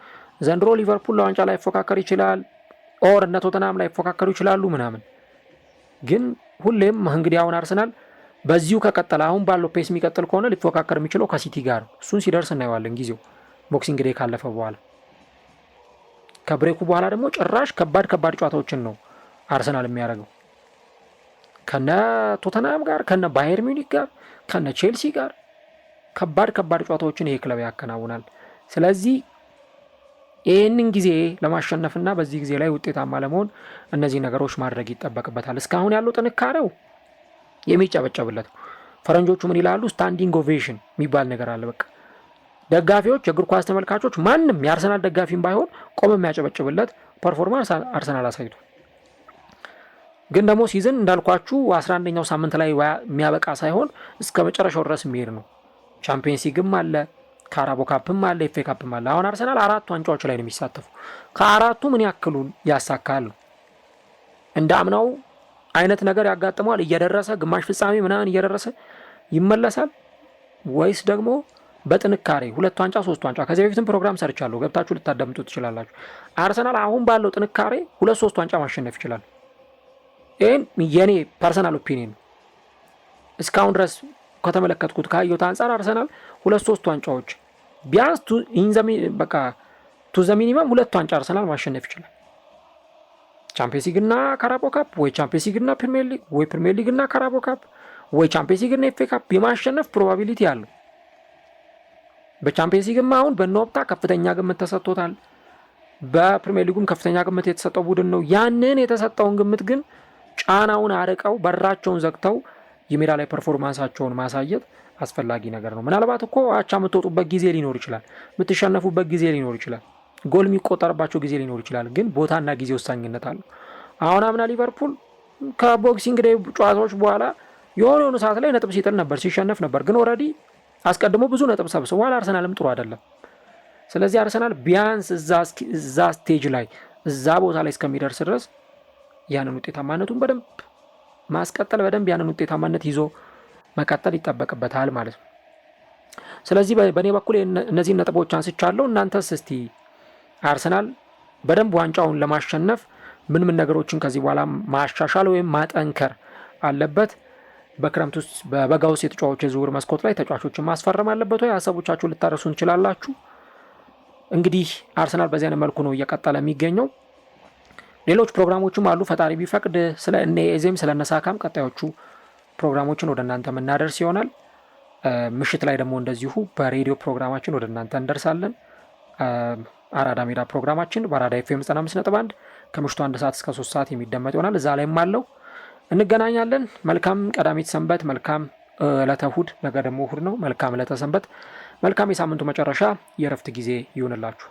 ዘንድሮ ሊቨርፑል ለዋንጫ ላይ ይፎካከር ይችላል፣ ኦር እነ ቶተናም ላይ ይፎካከሩ ይችላሉ ምናምን። ግን ሁሌም እንግዲህ አሁን አርሰናል በዚሁ ከቀጠለ አሁን ባለው ፔስ የሚቀጥል ከሆነ ሊፎካከር የሚችለው ከሲቲ ጋር እሱን ሲደርስ እናየዋለን። ጊዜው ቦክሲንግ ዴይ ካለፈ በኋላ ከብሬኩ በኋላ ደግሞ ጭራሽ ከባድ ጨዋታዎችን ነው አርሰናል የሚያደርገው ከነ ቶተናም ጋር ከነ ባየር ሚዩኒክ ጋር ከነ ቼልሲ ጋር ከባድ ጨዋታዎችን ይሄ ክለብ ያከናውናል። ስለዚህ ይህንን ጊዜ ለማሸነፍና በዚህ ጊዜ ላይ ውጤታማ ለመሆን እነዚህ ነገሮች ማድረግ ይጠበቅበታል። እስካሁን ያለው ጥንካሬው የሚጨበጨብለት ፈረንጆቹ ምን ይላሉ? ስታንዲንግ ኦቬሽን የሚባል ነገር አለ። በቃ ደጋፊዎች፣ የእግር ኳስ ተመልካቾች፣ ማንም የአርሰናል ደጋፊም ባይሆን ቆመ የሚያጨበጭብለት ፐርፎርማንስ አርሰናል አሳይቷል። ግን ደግሞ ሲዝን እንዳልኳችሁ 11ኛው ሳምንት ላይ የሚያበቃ ሳይሆን እስከ መጨረሻው ድረስ የሚሄድ ነው። ቻምፒየንስ ሊግም አለ፣ ካራቦ ካፕም አለ፣ ኤፍ ኤ ካፕም አለ። አሁን አርሰናል 4 ዋንጫዎች ላይ ነው የሚሳተፉ። ከአራቱ ምን ያክሉን ያሳካል? እንደ አምናው አይነት ነገር ያጋጥመዋል? እየደረሰ ግማሽ ፍጻሜ ምናምን እየደረሰ ይመለሳል ወይስ ደግሞ በጥንካሬ 2 ዋንጫ 3 ዋንጫ? ከዚህ በፊትም ፕሮግራም ሰርቻለሁ፣ ገብታችሁ ልታዳምጡ ትችላላችሁ። አርሰናል አሁን ባለው ጥንካሬ 2-3 ዋንጫ ማሸነፍ ይችላል። ይህን የኔ ፐርሰናል ኦፒኒየን ነው። እስካሁን ድረስ ከተመለከትኩት ካየሁት አንጻር አርሰናል 2-3 ዋንጫዎች ቢያንስ ቱ ዘ ሚኒመም 2 ዋንጫ አርሰናል ማሸነፍ ይችላል። ቻምፒየንስ ሊግና ካራቦ ካፕ ወይ ቻምፒየንስ ሊግና ፕሪሚየር ሊግ ወይ ፕሪሚየር ሊግና ካራቦ ካፕ ወይ ቻምፒየንስ ሊግና ኤፍ ኤ ካፕ የማሸነፍ ፕሮባቢሊቲ አለው። በቻምፒየንስ ሊግም አሁን በኖፕታ ከፍተኛ ግምት ተሰጥቶታል። በፕሪሚየር ሊጉም ከፍተኛ ግምት የተሰጠው ቡድን ነው። ያንን የተሰጠውን ግምት ግን ጫናውን አርቀው በራቸውን ዘግተው የሜዳ ላይ ፐርፎርማንሳቸውን ማሳየት አስፈላጊ ነገር ነው። ምናልባት እኮ አቻ የምትወጡበት ጊዜ ሊኖር ይችላል፣ የምትሸነፉበት ጊዜ ሊኖር ይችላል፣ ጎል የሚቆጠርባቸው ጊዜ ሊኖር ይችላል። ግን ቦታና ጊዜ ወሳኝነት አለው። አሁን አምና ሊቨርፑል ከቦክሲንግ ዴይ ጨዋታዎች በኋላ የሆኑ ሰዓት ላይ ነጥብ ሲጥል ነበር፣ ሲሸነፍ ነበር። ግን ኦልሬዲ አስቀድሞ ብዙ ነጥብ ሰብስቧል። አርሰናልም ጥሩ አይደለም። ስለዚህ አርሰናል ቢያንስ እዛ ስቴጅ ላይ እዛ ቦታ ላይ እስከሚደርስ ድረስ ያንን ውጤታማነቱን በደንብ ማስቀጠል፣ በደንብ ያንን ውጤታማነት ይዞ መቀጠል ይጠበቅበታል ማለት ነው። ስለዚህ በእኔ በኩል እነዚህን ነጥቦች አንስቻለሁ። እናንተስ እስቲ አርሰናል በደንብ ዋንጫውን ለማሸነፍ ምን ነገሮችን ከዚህ በኋላ ማሻሻል ወይም ማጠንከር አለበት? በክረምት ውስጥ በበጋ ውስጥ የተጫዋቾች የዝውውር መስኮት ላይ ተጫዋቾችን ማስፈረም አለበት ወይ? ሀሳቦቻችሁን ልታደርሱ እንችላላችሁ። እንግዲህ አርሰናል በዚህ አይነት መልኩ ነው እየቀጠለ የሚገኘው። ሌሎች ፕሮግራሞችም አሉ ፈጣሪ ቢፈቅድ፣ ስለ እነ ኤዜም ስለ ነሳካም ቀጣዮቹ ፕሮግራሞችን ወደ እናንተ የምናደርስ ይሆናል። ምሽት ላይ ደግሞ እንደዚሁ በሬዲዮ ፕሮግራማችን ወደ እናንተ እንደርሳለን። አራዳ ሜዳ ፕሮግራማችን በአራዳ ኤፍኤም 95.1 ከምሽቱ 1 ሰዓት እስከ 3 ሰዓት የሚደመጥ ይሆናል። እዛ ላይም አለው። እንገናኛለን። መልካም ቀዳሚት ሰንበት፣ መልካም ዕለተ እሁድ። ነገ ደግሞ እሁድ ነው። መልካም ዕለተ ሰንበት፣ መልካም የሳምንቱ መጨረሻ የእረፍት ጊዜ ይሁንላችሁ።